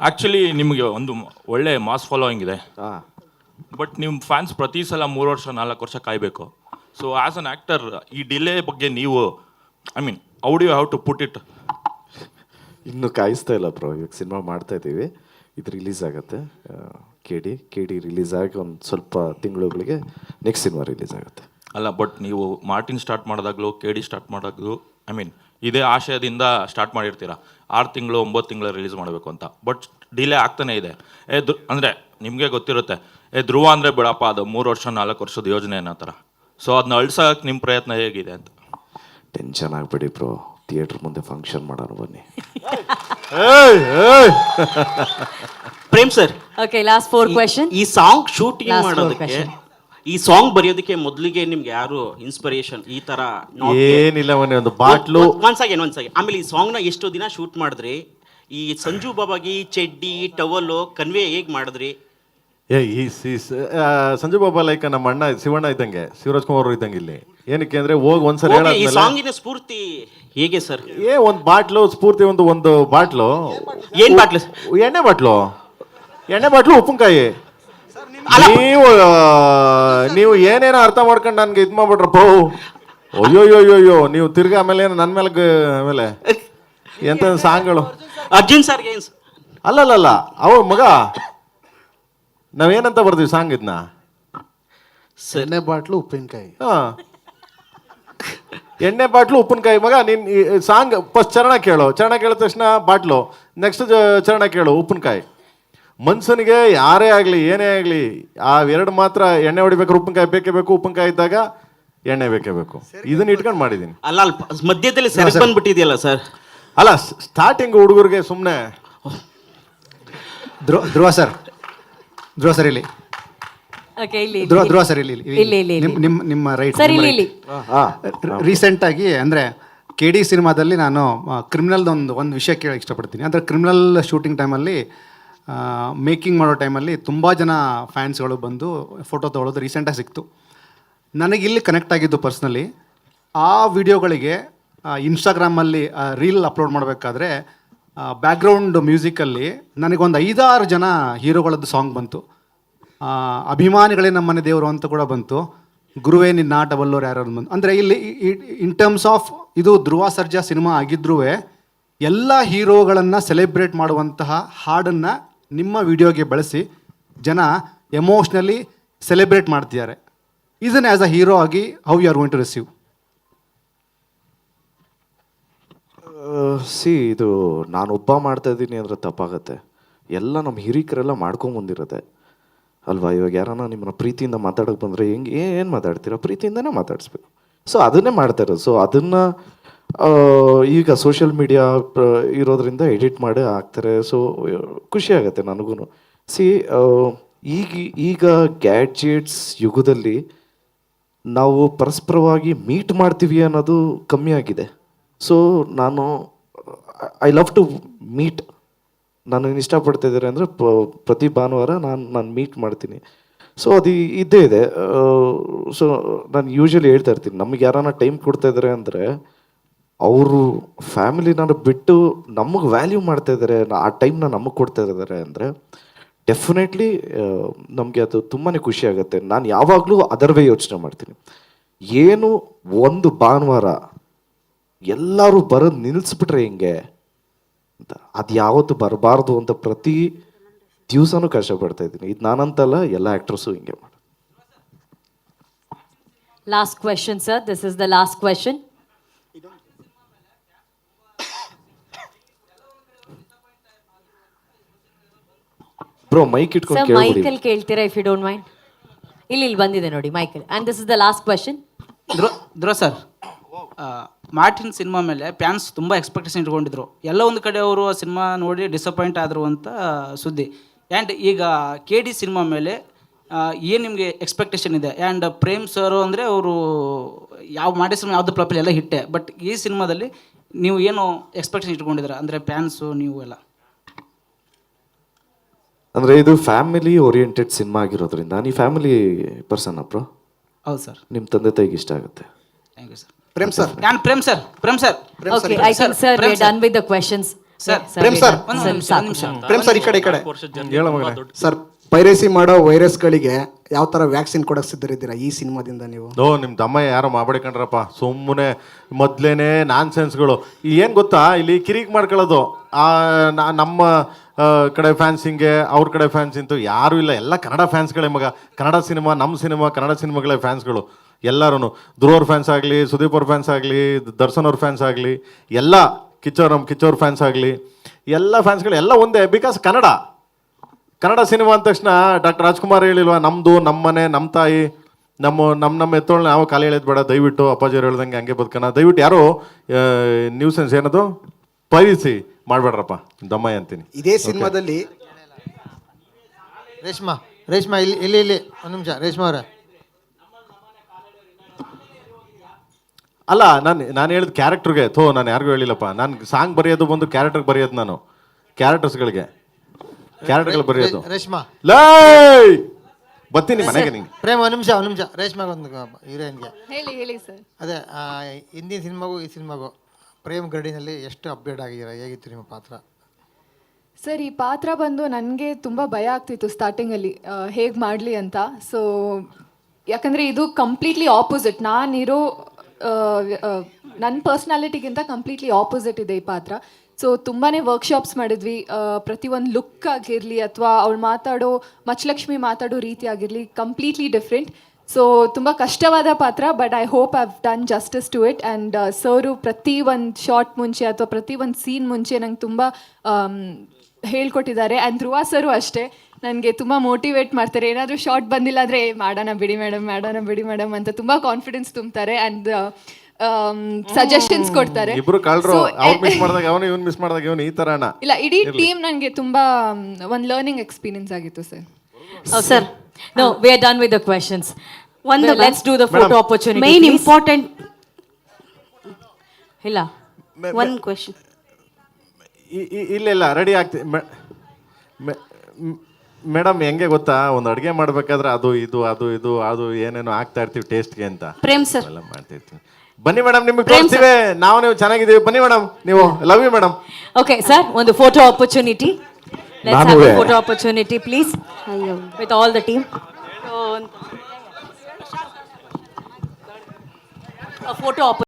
Actually ನಿಮಗೆ ಒಂದು ಒಳ್ಳೆ ಮಾಸ್ ಫಾಲೋಯಿಂಗ್ ಇದೆ, ಹಾಂ ಬಟ್ ನಿಮ್ಮ ಫ್ಯಾನ್ಸ್ ಪ್ರತಿ ಸಲ 3 ವರ್ಷ 4 ವರ್ಷ ಕಾಯಬೇಕು. ಸೊ ಆ್ಯಸ್ ಅನ್ ಆ್ಯಕ್ಟರ್ ಈ ಡಿಲೇ ಬಗ್ಗೆ ನೀವು I mean how do you have to put it? ಇನ್ನೂ ಕಾಯಿಸ್ತಾ ಇಲ್ಲ ಬ್ರೋ. ಇವಾಗ ಸಿನಿಮಾ ಮಾಡ್ತಾ ಇದ್ದೀವಿ, ಇದು ರಿಲೀಸ್ ಆಗುತ್ತೆ. ಕೆ ಡಿ ರಿಲೀಸ್ ಆಗಿ ಒಂದು ಸ್ವಲ್ಪ ತಿಂಗಳುಗಳಿಗೆ ನೆಕ್ಸ್ಟ್ ಸಿನಿಮಾ ರಿಲೀಸ್ ಆಗುತ್ತೆ. ಅಲ್ಲ, ಬಟ್ ನೀವು ಮಾರ್ಟಿನ್ ಸ್ಟಾರ್ಟ್ ಮಾಡಿದಾಗಲೂ ಡಿ ಸ್ಟಾರ್ಟ್ ಮಾಡಿದಾಗಲೂ ಐ ಮೀನ್ ಇದೇ ಆಶಯದಿಂದ ಸ್ಟಾರ್ಟ್ ಮಾಡಿರ್ತೀರ 6 ತಿಂಗಳು 9 ತಿಂಗಳು ರಿಲೀಸ್ ಮಾಡಬೇಕು ಅಂತ. ಬಟ್ ಡಿಲೇ ಆಗ್ತಾನೆ ಇದೆ. ಅಂದರೆ ನಿಮಗೆ ಗೊತ್ತಿರುತ್ತೆ, ಧ್ರುವ ಅಂದರೆ ಬಿಡಪ್ಪ ಅದು 3 ವರ್ಷ 4 ವರ್ಷದ ಯೋಜನೆ ಅನ್ನೋ ಥರ. ಸೊ ಅದನ್ನ ಅಳ್ಸೋಕೆ ನಿಮ್ಮ ಪ್ರಯತ್ನ ಹೇಗಿದೆ ಅಂತ? ಟೆನ್ಷನ್ ಆಗಬೇಡಿ ಬ್ರೋ, ಥಿಯೇಟ್ರ್ ಮುಂದೆ ಫಂಕ್ಷನ್ ಮಾಡೋಣ ಬನ್ನಿ. Prem sir, okay, last 4 question. ಈ ಸಾಂಗ್ ಶೂಟಿಂಗ್ Last 4 ಮಾಡೋದಕ್ಕೆ, question. ಈ ಸಾಂಗ್ ಬರೆಯೋದಕ್ಕೆ ಮೊದಲಿಗೆ ನಿಮ್ಗೆ ಯಾರು ಇನ್ಸ್ಪಿರೇಷನ್? ಈ ತರ ಏನಿಲ್ಲ, ಮೊನ್ನೆ ಒಂದು ಬಾಟ್ಲು ಒನ್ಸ್ ಅಗೇನ್ ಆಮೇಲೆ ಈ ಸಾಂಗ್ ನ ಎಷ್ಟು ದಿನ ಶೂಟ್ ಮಾಡಿದ್ರಿ? ಈ ಸಂಜು ಬಾಬಾಗಿ ಚೆಡ್ಡಿ ಟವಲ್ ಕನ್ವೆ ಹೇಗ್ ಮಾಡಿದ್ರಿ? ಸಂಜು ಬಾಬಾ ಲೈಕ್ ನಮ್ಮ ಅಣ್ಣ ಶಿವಣ್ಣ ಇದ್ದಂಗೆ, ಶಿವರಾಜ್ ಕುಮಾರ್ ಅವರು ಇದ್ದಂಗೆ. ಇಲ್ಲಿ ಏನಕ್ಕೆ ಅಂದ್ರೆ ಹೋಗಿ ಒಂದ್ಸರಿ ಈ ಹೇಳಾದ್ಮೇಲೆ ಸಾಂಗಿನ ಸ್ಫೂರ್ತಿ ಹೇಗೆ ಸರ್? ಒಂದು ಬಾಟ್ಲು ಸ್ಫೂರ್ತಿ, ಒಂದು ಬಾಟ್ಲು, ಏನ್ ಬಾಟ್ಲು? ಎಣ್ಣೆ ಬಾಟ್ಲು ಉಪ್ಪಿನಕಾಯಿ. ನೀವು ಏನೇನೋ ಅರ್ಥ ಮಾಡ್ಕೊಂಡು ನನ್ಗೆ ಇದು ಮಾಡ್ಬಿಟ್ರಪ್ಪ. ಅಯ್ಯೋ ನೀವು ತಿರ್ಗಾ ಆಮೇಲೆ ನನ್ನ ಮೇಲೆ ಎಂತ ಸಾಂಗ್ಗಳು. ಅರ್ಜುನ್ ಸರ್ ಅಲ್ಲಲ್ಲ ಅವ್ರ ಮಗ ನಾವೇನಂತ ಬರ್ತೀವಿ ಸಾಂಗ್ ಇದನ್ನ? ಎಣ್ಣೆ ಬಾಟ್ಲು ಉಪ್ಪಿನಕಾಯಿ. ಎಣ್ಣೆ ಬಾಟ್ಲು ಉಪ್ಪಿನಕಾಯಿ. ಮಗ ನೀನ್ ಸಾಂಗ್ ಫಸ್ಟ್ ಚರಣ ಕೇಳಿದ ತಕ್ಷಣ ಬಾಟ್ಲು, ನೆಕ್ಸ್ಟ್ ಚರಣ ಕೇಳು ಉಪ್ಪಿನಕಾಯಿ. ಮನ್ಸನಿಗೆ ಯಾರೇ ಆಗಲಿ ಏನೇ ಆಗಲಿ ಆ ಎರಡು ಮಾತ್ರ ಎಣ್ಣೆ ಹೊಡಿಬೇಕಾದ್ರೆ ಉಪ್ಪಿನಕಾಯಿ ಬೇಕೇ ಬೇಕು, ಉಪ್ಪಿನಕಾಯಿ ಇದ್ದಾಗ ಎಣ್ಣೆ ಬೇಕೇ ಬೇಕು. ಇದನ್ನ ಇಟ್ಕೊಂಡು ಮಾಡಿದ್ದೀನಿ. ಅಲ್ಲ ಮಧ್ಯದಲ್ಲಿ ಸರಿ ಬಂದ್ಬಿಟ್ಟಿದೆಯಲ್ಲ ಸರ್. ಅಲ್ಲ, ಸ್ಟಾರ್ಟಿಂಗ್ ಹುಡುಗರಿಗೆ ಸುಮ್ಮನೆ ಧ್ರುವ ಸರ್ ಇಲ್ಲಿ. ಓಕೆ, ಇಲ್ಲಿ ಧ್ರುವ ಸರ್ ಇಲ್ಲಿ ನಿಮ್ಮ ರೈಟ್. ಸರ್ ಇಲ್ಲಿ ರೀಸೆಂಟ್ ಆಗಿ ಅಂದರೆ ಡಿ ಸಿನಿಮಾದಲ್ಲಿ ನಾನು ಕ್ರಿಮಿನಲ್ದು ಒಂದು ವಿಷಯ ಕೇಳಕ್ಕೆ ಇಷ್ಟಪಡ್ತೀನಿ. ಅಂದರೆ ಕ್ರಿಮಿನಲ್ ಶೂಟಿಂಗ್ ಟೈಮಲ್ಲಿ, ಮೇಕಿಂಗ್ ಮಾಡೋ ಟೈಮಲ್ಲಿ ತುಂಬ ಜನ ಫ್ಯಾನ್ಸ್ಗಳು ಬಂದು ಫೋಟೋ ತೊಗೊಳೋದು ರೀಸೆಂಟಾಗಿ ಸಿಕ್ತು. ನನಗೆ ಇಲ್ಲಿ ಕನೆಕ್ಟ್ ಆಗಿದ್ದು ಪರ್ಸ್ನಲಿ ಆ ವಿಡಿಯೋಗಳಿಗೆ ಇನ್ಸ್ಟಾಗ್ರಾಮಲ್ಲಿ ರೀಲ್ ಅಪ್ಲೋಡ್ ಮಾಡಬೇಕಾದ್ರೆ ಬ್ಯಾಕ್ಗ್ರೌಂಡ್ ಮ್ಯೂಸಿಕಲ್ಲಿ ನನಗೊಂದು 5-6 ಜನ ಹೀರೋಗಳದ್ದು ಸಾಂಗ್ ಬಂತು. ಅಭಿಮಾನಿಗಳೇ ನಮ್ಮನೆ ದೇವರು ಅಂತ ಕೂಡ ಬಂತು. ಗುರುವೇ ನಿನ್ನ ಡಬಲ್ಲೋರು ಯಾರು ಬಂತು. ಅಂದರೆ ಇಲ್ಲಿ ಇನ್ ಟರ್ಮ್ಸ್ ಆಫ್ ಇದು ಧ್ರುವ ಸರ್ಜಾ ಸಿನಿಮಾ ಆಗಿದ್ರೂ ಎಲ್ಲ ಹೀರೋಗಳನ್ನು ಸೆಲೆಬ್ರೇಟ್ ಮಾಡುವಂತಹ ಹಾಡನ್ನು ನಿಮ್ಮ ವಿಡಿಯೋಗೆ ಬಳಸಿ ಜನ ಎಮೋಷ್ನಲಿ ಸೆಲೆಬ್ರೇಟ್ ಮಾಡ್ತಿದ್ದಾರೆ. ಇದನ್ನು ಆ್ಯಸ್ ಅ ಹೀರೋ ಆಗಿ how you are going to receive? ಇದು ನಾನೊಬ್ಬ ಮಾಡ್ತಾ ಇದ್ದೀನಿ ಅಂದರೆ ತಪ್ಪಾಗತ್ತೆ. ಎಲ್ಲ ನಮ್ಮ ಹಿರಿಕರೆಲ್ಲ ಮಾಡ್ಕೊಂಬಂದಿರೋದೆ ಅಲ್ವಾ. ಇವಾಗ ಯಾರನ್ನ ನಿಮ್ಮನ್ನ ಪ್ರೀತಿಯಿಂದ ಮಾತಾಡೋಕೆ ಬಂದರೆ ಏನು ಮಾತಾಡ್ತೀರಾ? ಪ್ರೀತಿಯಿಂದನೇ ಮಾತಾಡಿಸ್ಬೇಕು. ಸೊ ಅದನ್ನೇ ಮಾಡ್ತಾ ಇರೋದು. ಸೊ ಅದನ್ನು ಈಗ ಸೋಷಿಯಲ್ ಮೀಡಿಯಾ ಇರೋದ್ರಿಂದ ಎಡಿಟ್ ಮಾಡಿ ಹಾಕ್ತಾರೆ. ಸೊ ಖುಷಿ ಆಗುತ್ತೆ ನನಗೂ. ಈಗ ಗ್ಯಾಡ್ಜೆಟ್ಸ್ ಯುಗದಲ್ಲಿ ನಾವು ಪರಸ್ಪರವಾಗಿ ಮೀಟ್ ಮಾಡ್ತೀವಿ ಅನ್ನೋದು ಕಮ್ಮಿ ಆಗಿದೆ. ಸೊ ನಾನು ಐ ಲವ್ ಟು ಮೀಟ್. ನಾನು ಇಷ್ಟಪಡ್ತಾ ಇದ್ದಾರೆ ಅಂದರೆ ಪ್ರತಿ ಭಾನುವಾರ ನಾನು ಮೀಟ್ ಮಾಡ್ತೀನಿ. ಸೊ ಅದು ಇದ್ದೇ ಇದೆ. ಸೊ ನಾನು ಯೂಶ್ವಲಿ ಹೇಳ್ತಾ ಇರ್ತೀನಿ, ನಮಗೆ ಯಾರನ್ನ ಟೈಮ್ ಕೊಡ್ತಾ ಇದ್ದಾರೆ ಅಂದರೆ ಅವರು ಫ್ಯಾಮಿಲಿನ ಬಿಟ್ಟು ನಮಗೆ ವ್ಯಾಲ್ಯೂ ಮಾಡ್ತಾ ಇದ್ದಾರೆ, ಆ ಟೈಮ್ನ ನಮಗೆ ಕೊಡ್ತಾ ಇದ್ದಾರೆ ಅಂದರೆ ಡೆಫಿನೆಟ್ಲಿ ನಮಗೆ ಅದು ತುಂಬಾ ಖುಷಿ ಆಗುತ್ತೆ. ನಾನು ಯಾವಾಗಲೂ ಅದರ ವೇ ಯೋಚನೆ ಮಾಡ್ತೀನಿ. ಏನು ಒಂದು ಭಾನುವಾರ ಎಲ್ಲರೂ ಬರೋದು ನಿಲ್ಲಿಸ್ಬಿಟ್ರೆ ಹೆಂಗೆ ಅಂತ, ಅದು ಯಾವತ್ತು ಬರಬಾರ್ದು ಅಂತ ಪ್ರತಿ ದಿವಸನೂ ಕಷ್ಟಪಡ್ತಾ ಇದ್ದೀನಿ. ಇದು ನಾನಂತಲ್ಲ, ಎಲ್ಲ ಆ್ಯಕ್ಟ್ರಸ್ಸು ಹಿಂಗೆ ಮಾಡಿ. Last question sir, this is the last question. Bro mic ಇಟ್ಕೊಂಡು ಸರ್ ಕೇಳ್ಬಿಡಿ. ಮೈಕಲ್ ಕೇಳ್ತೀರಾ ಇಫ್ ಯು ಡೋಂಟ್ ಮೈಂಡ್? ಇಲ್ಲಿ ಬಂದಿದೆ ನೋಡಿ ಮೈಕಲ್. And this is the last question. Dhruva sir, Martin cinema ಮೇಲೆ ಫ್ಯಾನ್ಸ್ ತುಂಬ ಎಕ್ಸ್ಪೆಕ್ಟೇಷನ್ ಇಟ್ಕೊಂಡಿದ್ರು. ಎಲ್ಲ ಒಂದು ಕಡೆ ಅವರು ಆ ಸಿನಿಮಾ ನೋಡಿ ಡಿಸಪಾಯಿಂಟ್ ಆದರು ಅಂತ ಸುದ್ದಿ. ಆ್ಯಂಡ್ ಈಗ ಡಿ ಸಿನಿಮಾ ಮೇಲೆ ಏನು ನಿಮಗೆ ಎಕ್ಸ್ಪೆಕ್ಟೇಷನ್ ಇದೆ? ಆ್ಯಂಡ್ ಪ್ರೇಮ್ ಸರ್ ಅಂದರೆ ಅವರು ಮಾಡಿದ ಸಿನಿಮಾ ಯಾವುದು ಫ್ಲಾಪ್ ಎಲ್ಲ ಹಿಟ್ಟೆ. ಬಟ್ ಈ ಸಿನಿಮಾದಲ್ಲಿ ನೀವು ಏನು ಎಕ್ಸ್ಪೆಕ್ಟೇಷನ್ ಇಟ್ಕೊಂಡಿದ್ದೀರಾ ಅಂದರೆ ಫ್ಯಾನ್ಸು ನೀವು ಎಲ್ಲ? ಅಂದರೆ ಇದು ಫ್ಯಾಮಿಲಿ ಓರಿಯೆಂಟೆಡ್ ಸಿನಿಮಾ ಆಗಿರೋದ್ರಿಂದ ನೀವು ಫ್ಯಾಮಿಲಿ ಪರ್ಸನ್ ಬ್ರೋ? ಹೌದು ಸರ್. ನಿಮ್ಮ ತಂದೆ ತಾಯಿಗೆ ಇಷ್ಟ ಆಗುತ್ತೆ. Thank you sir. Prem sir. Prem sir. Okay, I think sir we are done with the questions. Sir Prem sir ಒಂದು ನಿಮಿಷ ಪ್ರೇಮ್ ಸರ್ ಈ ಕಡೆ ಹೇಳ ಮಗನೇ. ಸರ್ ಪೈರೇಸಿ ಮಾಡೋ ವೈರಸ್ಗಳಿಗೆ ಯಾವ ಥರ ವ್ಯಾಕ್ಸಿನ್ ಕೊಡಕ್ಕೆ ಸಿದ್ಧರಿದ್ದೀರಾ ಈ ಸಿನಿಮಾದಿಂದ ನೀವು? ನಿಮ್ಮ ದಮ್ಮಯ್ಯ ಯಾರೋ ಮಾಡ್ಬೇಕಂಡ್ರಪ್ಪ, ಸುಮ್ಮನೆ ಮೊದಲೇನೆ ನಾನ್ ಸೆನ್ಸ್ಗಳು. ಏನು ಗೊತ್ತಾ, ಇಲ್ಲಿ ಕಿರಿಕ್ ಮಾಡ್ಕೊಳ್ಳೋದು. ನಮ್ಮ ಕಡೆ ಫ್ಯಾನ್ಸ್ ಹಿಂಗೆ, ಅವ್ರ ಕಡೆ ಫ್ಯಾನ್ಸ್ ಇಂತೂ ಯಾರೂ ಇಲ್ಲ, ಎಲ್ಲ ಕನ್ನಡ ಫ್ಯಾನ್ಸ್ಗಳೇ ಮಗ. ಕನ್ನಡ ಸಿನಿಮಾ, ನಮ್ಮ ಸಿನಿಮಾ, ಕನ್ನಡ ಸಿನಿಮಾಗಳೇ ಫ್ಯಾನ್ಸ್ಗಳು ಎಲ್ಲರೂ. ಧ್ರುವವ್ರ ಫ್ಯಾನ್ಸ್ ಆಗಲಿ, ಸುದೀಪ್ ಅವ್ರ ಫ್ಯಾನ್ಸ್ ಆಗಲಿ, ದರ್ಶನ್ ಅವ್ರ ಫ್ಯಾನ್ಸ್ ಆಗಲಿ, ಎಲ್ಲ ಕಿಚ್ಚೋರ್ ಫ್ಯಾನ್ಸ್ ಆಗಲಿ, ಎಲ್ಲ ಫ್ಯಾನ್ಸ್ಗಳು ಎಲ್ಲ ಒಂದೇ. ಬಿಕಾಸ್ ಕನ್ನಡ ಸಿನಿಮಾ ಅಂದ ತಕ್ಷಣ ಡಾಕ್ಟರ್ ರಾಜ್ಕುಮಾರ್ ಹೇಳಿಲ್ವಾ, ನಮ್ಮದು ನಮ್ಮ ಮನೆ, ನಮ್ಮ ತಾಯಿ, ನಮ್ಮ ಎತ್ತೋಳನ್ನ ನಾವು ಖಾಲಿ ಹೇಳೋದು ಬೇಡ, ದಯವಿಟ್ಟು ಅಪ್ಪಾಜಿಯವ್ರು ಹೇಳ್ದಂಗೆ ಹಂಗೆ ಬದುಕೋಣ, ದಯವಿಟ್ಟು ಯಾರು ನ್ಯೂಸೆನ್ಸ್ ಏನದು ಪೈರಿಸಿ ಮಾಡಬೇಡ್ರಪ್ಪ ದಮ್ಮಯ್ಯ ಅಂತೀನಿ. ಇದೇ ಸಿನಿಮಾದಲ್ಲಿ ರೇಷ್ಮಾ ಇಲ್ಲಿ ಒಂದು ನಿಮಿಷ ರೇಷ್ಮಾ ಅವರ ಅಲ್ಲ, ನಾನು ಹೇಳಿದ ಕ್ಯಾರೆಕ್ಟರ್ಗೆ ನಾನು ಯಾರಿಗೂ ಹೇಳಿಲ್ಲಪ್ಪ. ನಾನು ಸಾಂಗ್ ಬರೆಯೋದು ಬಂದು ಕ್ಯಾರೆಕ್ಟರ್ಗೆ ಬರೆಯೋದು, ನಾನು ಕ್ಯಾರೆಕ್ಟರ್ಸ್ಗಳು ಬರೆಯೋದು. ರೇಷ್ಮಾ ಲೈ ಬರ್ತೀನಿ ಮನೆಗೆ. ನಿಂಗೆ ಪ್ರೇಮ್ ಒಂದು ನಿಮಿಷ ರೇಷ್ಮಾಗ ಒಂದು ಹೀರೋಯಿನ್ಗೆ ಹೇಳಿ ಸರ್. ಅದೇ ಹಿಂದಿನ ಸಿನಿಮಾಗೂ ಈ ಸಿನಿಮಾಗೂ ಪ್ರೇಮ್ ಗಡಿನಲ್ಲಿ ಎಷ್ಟು ಅಪ್ಡೇಟ್ ಆಗಿದ್ದೀರಾ? ಹೇಗಿತ್ತು ನಿಮ್ಮ ಪಾತ್ರ? ಸರ್, ಈ ಪಾತ್ರ ಬಂದು ನನಗೆ ತುಂಬ ಭಯ ಆಗ್ತಿತ್ತು ಸ್ಟಾರ್ಟಿಂಗಲ್ಲಿ ಹೇಗೆ ಮಾಡಲಿ ಅಂತ. ಸೊ ಯಾಕಂದರೆ ಇದು ಕಂಪ್ಲೀಟ್ಲಿ ಆಪೋಸಿಟ್, ನಾನಿರೋ ನನ್ನ ಪರ್ಸ್ನಾಲಿಟಿಗಿಂತ ಕಂಪ್ಲೀಟ್ಲಿ ಆಪೋಸಿಟ್ ಇದೆ ಈ ಪಾತ್ರ. ಸೊ ತುಂಬಾ ವರ್ಕ್ಶಾಪ್ಸ್ ಮಾಡಿದ್ವಿ. ಪ್ರತಿಯೊಂದು ಲುಕ್ ಆಗಿರಲಿ ಅಥವಾ ಅವಳು ಮಾತಾಡೋ ಮಚಲಕ್ಷ್ಮಿ ಮಾತಾಡೋ ರೀತಿ ಆಗಿರಲಿ, ಕಂಪ್ಲೀಟ್ಲಿ ಡಿಫ್ರೆಂಟ್. ಸೊ ತುಂಬ ಕಷ್ಟವಾದ ಪಾತ್ರ, but I hope I've done justice to it. And ಸರು ಪ್ರತಿ ಒಂದು ಶಾರ್ಟ್ ಮುಂಚೆ ಅಥವಾ ಪ್ರತಿ ಒಂದು ಸೀನ್ ಮುಂಚೆ ನಂಗೆ ತುಂಬ ಹೇಳ್ಕೊಟ್ಟಿದ್ದಾರೆ. ಆ್ಯಂಡ್ ಧ್ರುವ ಸರು ಅಷ್ಟೇ, ನನಗೆ ತುಂಬ ಮೋಟಿವೇಟ್ ಮಾಡ್ತಾರೆ. ಏನಾದರೂ ಶಾರ್ಟ್ ಬಂದಿಲ್ಲ ಅಂದರೆ ಮಾಡೋಣ ಬಿಡಿ ಮೇಡಮ್ ಅಂತ ತುಂಬ ಕಾನ್ಫಿಡೆನ್ಸ್ ತುಂಬ್ತಾರೆ. ಆ್ಯಂಡ್ ಸಜೆಷನ್ಸ್ ಕೊಡ್ತಾರೆ. ಇಬ್ರು ಕಳ್ರು, ಅವ್ರು ಮಿಸ್ ಮಾಡಿದಾಗ ಅವನು, ಇವನು ಮಿಸ್ ಮಾಡಿದಾಗ ಇವನು, ಈ ತರ ಇಲ್ಲ, ಇಡೀ ಟೀಮ್ ನನಗೆ ತುಂಬಾ ಒಂದು ಲರ್ನಿಂಗ್ ಎಕ್ಸ್ಪೀರಿಯನ್ಸ್ ಆಗಿತ್ತು sir. Sir, no, we are done with the questions. Let's do the photo opportunity. Main please. important ಇಲ್ಲ one question. ಇಲ್ಲ ರೆಡಿ ಆಗ್ತಿ ಮೇಡಮ್. ಹೆಂಗೆ ಗೊತ್ತಾ, ಒಂದು ಅಡುಗೆ ಮಾಡ್ಬೇಕಾದ್ರೆ ಅದು ಏನೇನೋ ಆಗ್ತಾ ಇರ್ತೀವಿ ಟೇಸ್ಟ್ಗೆ ಅಂತ. ಪ್ರೇಮ್ ಸರ್ ಎಲ್ಲ ಮಾಡ್ತಿರ್ತೀವಿ. ಬನ್ನಿ ಮೇಡಮ್, ನಿಮಗೆ ತೋರಿಸ್ತೀವಿ ನೀವು ಚೆನ್ನಾಗಿದ್ದೀವಿ. ಬನ್ನಿ ಮೇಡಮ್, ನೀವು love you madam. Okay, sir, ಒಂದು photo opportunity. Let's have a photo opportunity, please, with all the team. A photo opportunity.